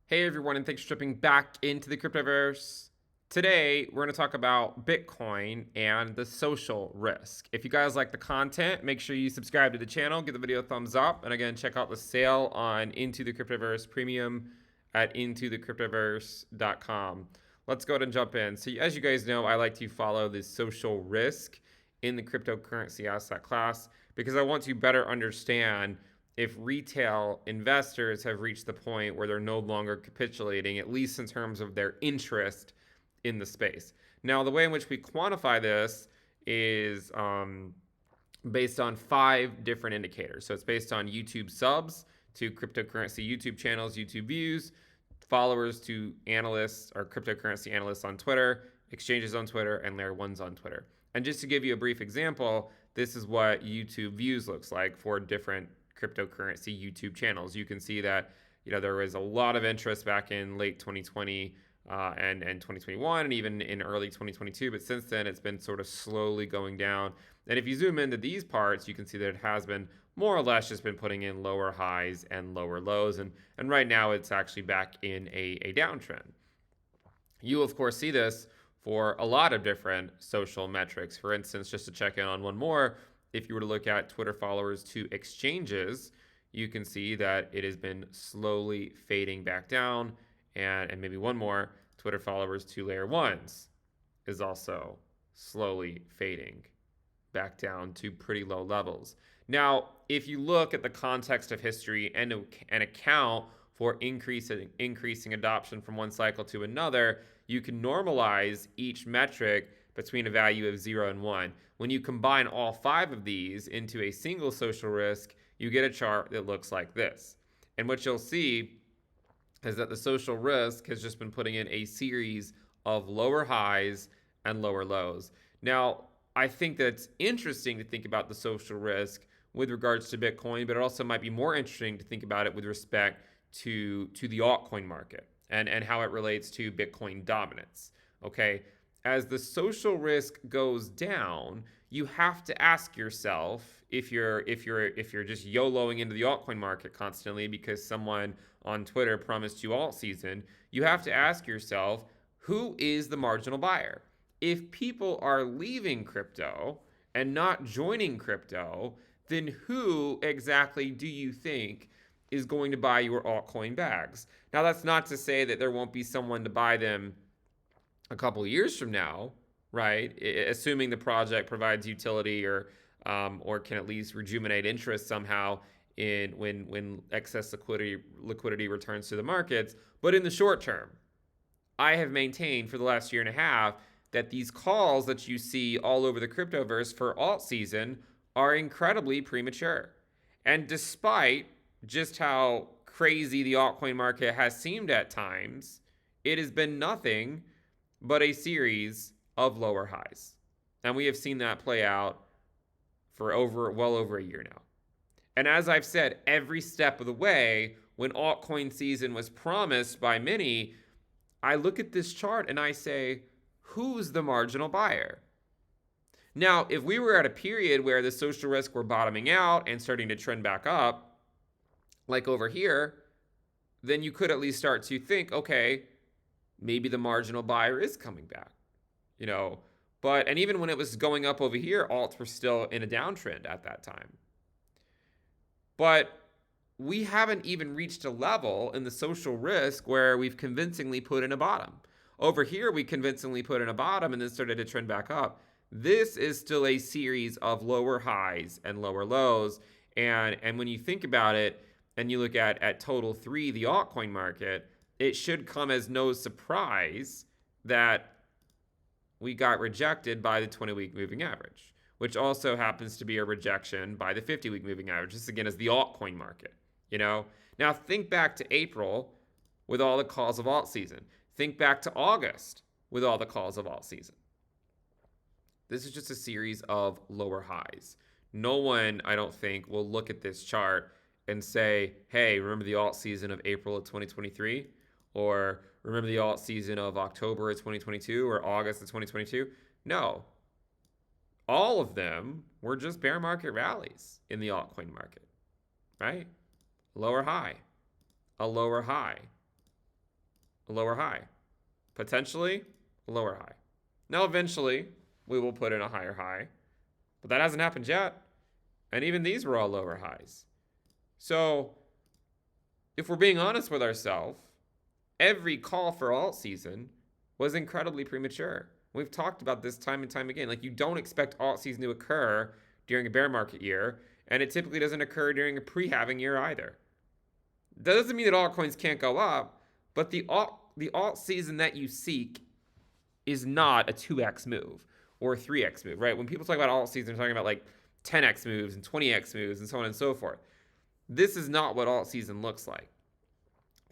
Hey everyone, and thanks for jumping back into the Cryptoverse. Today, we're going to talk about Bitcoin and the social risk. If you guys like the content, make sure you subscribe to the channel, give the video a thumbs up, and again, check out the sale on Into the Cryptoverse Premium at intothecryptoverse.com. Let's go ahead and jump in. So, as you guys know, I like to follow the social risk in the cryptocurrency asset class because I want to better understand if retail investors have reached the point where they're no longer capitulating, at least in terms of their interest in the space. Now, the way in which we quantify this is based on 5 different indicators. So it's based on YouTube subs to cryptocurrency YouTube channels, YouTube views, followers to analysts or cryptocurrency analysts on Twitter, exchanges on Twitter, and layer ones on Twitter. And just to give you a brief example, this is what YouTube views looks like for different cryptocurrency YouTube channels. You can see that there was a lot of interest back in late 2020 and 2021 and even in early 2022, but since then it's been sort of slowly going down. And if you zoom into these parts, you can see that it has been more or less just been putting in lower highs and lower lows, and right now it's actually back in a downtrend. You of course see this for a lot of different social metrics. For instance, just to check in on one more, if you were to look at Twitter followers to exchanges, you can see that it has been slowly fading back down. And maybe one more, Twitter followers to layer ones is also slowly fading back down to pretty low levels. Now, if you look at the context of history and account for increasing adoption from one cycle to another, you can normalize each metric between a value of 0 and 1. When you combine all 5 of these into a single social risk, you get a chart that looks like this. And what you'll see is that the social risk has just been putting in a series of lower highs and lower lows. Now, I think that's interesting to think about the social risk with regards to Bitcoin, but it also might be more interesting to think about it with respect to the altcoin market and how it relates to Bitcoin dominance. Okay, as the social risk goes down, you have to ask yourself, if you're just YOLOing into the altcoin market constantly because someone on Twitter promised you Altseason, you have to ask yourself, who is the marginal buyer? If people are leaving crypto and not joining crypto, then who exactly do you think is going to buy your altcoin bags? Now, that's not to say that there won't be someone to buy them a couple of years from now, right? Assuming the project provides utility or can at least rejuvenate interest somehow in when excess liquidity returns to the markets. But in the short term, I have maintained for the last year and a half that these calls that you see all over the cryptoverse for Altseason are incredibly premature. And despite just how crazy the altcoin market has seemed at times, it has been nothing but a series of lower highs. And we have seen that play out for well over a year now. And as I've said, every step of the way, when altcoin season was promised by many, I look at this chart and I say, who's the marginal buyer? Now, if we were at a period where the social risk were bottoming out and starting to trend back up, like over here, then you could at least start to think, okay, maybe the marginal buyer is coming back, But, and even when it was going up over here, alts were still in a downtrend at that time. But we haven't even reached a level in the social risk where we've convincingly put in a bottom. Over here, we convincingly put in a bottom and then started to trend back up. This is still a series of lower highs and lower lows. And when you think about it and you look at total 3, the altcoin market, it should come as no surprise that we got rejected by the 20-week moving average, which also happens to be a rejection by the 50-week moving average. This, again, is the altcoin market, Now, think back to April with all the calls of Altseason. Think back to August with all the calls of Altseason. This is just a series of lower highs. No one, I don't think, will look at this chart and say, hey, remember the Altseason of April of 2023? Or remember the Altseason of October of 2022 or August of 2022? No. All of them were just bear market rallies in the altcoin market, right? Lower high, a lower high, a lower high. Potentially a lower high. Now, eventually, we will put in a higher high, but that hasn't happened yet. And even these were all lower highs. So, if we're being honest with ourselves, every call for alt season was incredibly premature. We've talked about this time and time again. Like, you don't expect alt season to occur during a bear market year, and it typically doesn't occur during a pre-halving year either. That doesn't mean that altcoins can't go up, but the alt season that you seek is not a 2x move or a 3x move, right? When people talk about alt season, they're talking about like 10x moves and 20x moves and so on and so forth. This is not what alt season looks like.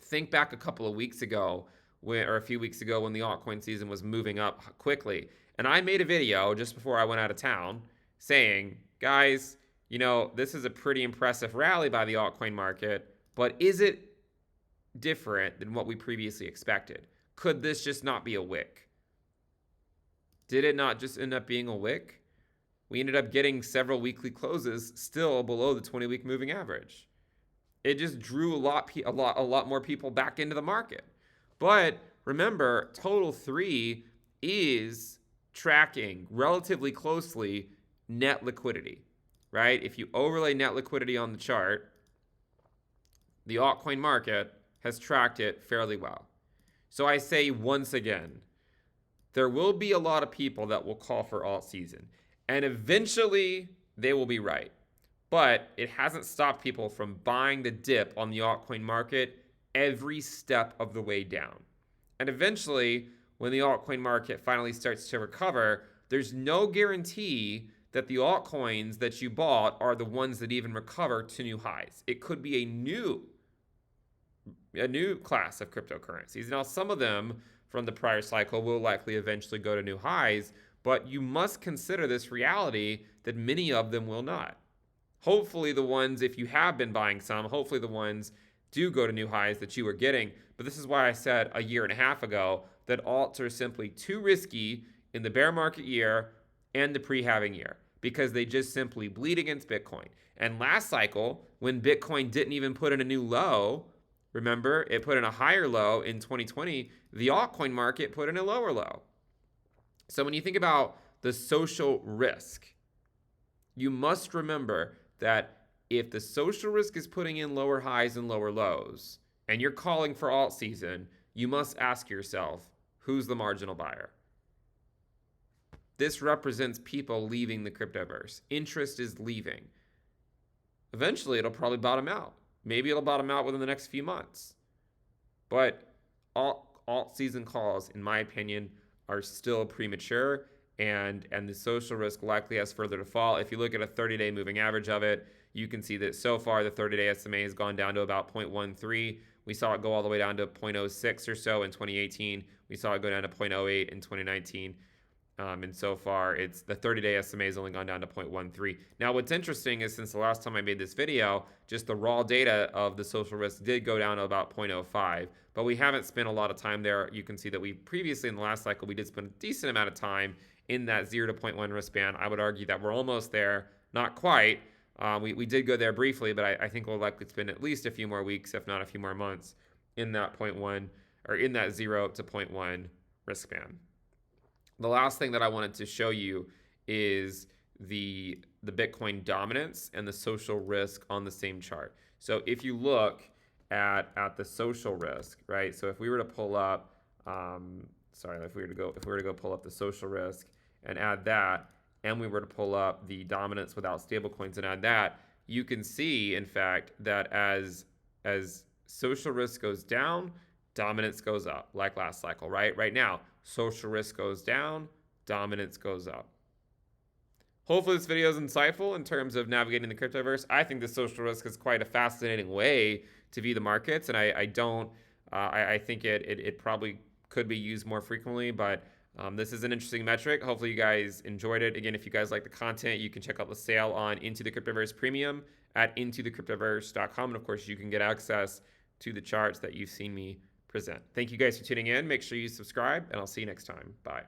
Think back a couple of weeks ago, or a few weeks ago, when the altcoin season was moving up quickly. And I made a video just before I went out of town saying, guys, you know, this is a pretty impressive rally by the altcoin market, but is it different than what we previously expected? Could this just not be a wick? Did it not just end up being a wick? We ended up getting several weekly closes still below the 20-week moving average. It just drew a lot more people back into the market. But remember, total 3 is tracking relatively closely net liquidity, right? If you overlay net liquidity on the chart, the altcoin market has tracked it fairly well. So I say once again, there will be a lot of people that will call for alt season, and eventually they will be right. But it hasn't stopped people from buying the dip on the altcoin market every step of the way down. And eventually, when the altcoin market finally starts to recover, there's no guarantee that the altcoins that you bought are the ones that even recover to new highs. It could be a new class of cryptocurrencies. Now, some of them from the prior cycle will likely eventually go to new highs, but you must consider this reality that many of them will not. Hopefully the ones, if you have been buying some, hopefully the ones do go to new highs that you were getting. But this is why I said a year and a half ago that alts are simply too risky in the bear market year and the pre-halving year, because they just simply bleed against Bitcoin. And last cycle, when Bitcoin didn't even put in a new low, remember, it put in a higher low in 2020, the altcoin market put in a lower low. So when you think about the social risk, you must remember that if the social risk is putting in lower highs and lower lows, and you're calling for alt season, you must ask yourself, who's the marginal buyer? This represents people leaving the cryptoverse. Interest is leaving. Eventually, it'll probably bottom out. Maybe it'll bottom out within the next few months. But alt season calls, in my opinion, are still premature, and the social risk likely has further to fall. If you look at a 30-day moving average of it, you can see that so far the 30-day SMA has gone down to about 0.13. We saw it go all the way down to 0.06 or so in 2018. We saw it go down to 0.08 in 2019. And so far, the 30-day SMA has only gone down to 0.13. Now, what's interesting is since the last time I made this video, just the raw data of the social risk did go down to about 0.05, but we haven't spent a lot of time there. You can see that we previously in the last cycle, we did spend a decent amount of time in that 0 to 0.1 risk band. I would argue that we're almost there, not quite. We did go there briefly, but I think we'll likely spend at least a few more weeks, if not a few more months, in that 0.1 or in that 0 to 0.1 risk band. The last thing that I wanted to show you is the Bitcoin dominance and the social risk on the same chart. So if you look at the social risk, right? So if we were to pull up, if we were to go pull up the social risk and add that, and we were to pull up the dominance without stablecoins and add that, you can see, in fact, that as social risk goes down, dominance goes up, like last cycle, right? Right now, social risk goes down, dominance goes up. Hopefully this video is insightful in terms of navigating the cryptoverse. I think the social risk is quite a fascinating way to view the markets, and I think it probably could be used more frequently, but this is an interesting metric. Hopefully you guys enjoyed it. Again, if you guys like the content, you can check out the sale on Into the Cryptoverse Premium at intothecryptoverse.com. And of course, you can get access to the charts that you've seen me present. Thank you guys for tuning in. Make sure you subscribe, and I'll see you next time. Bye.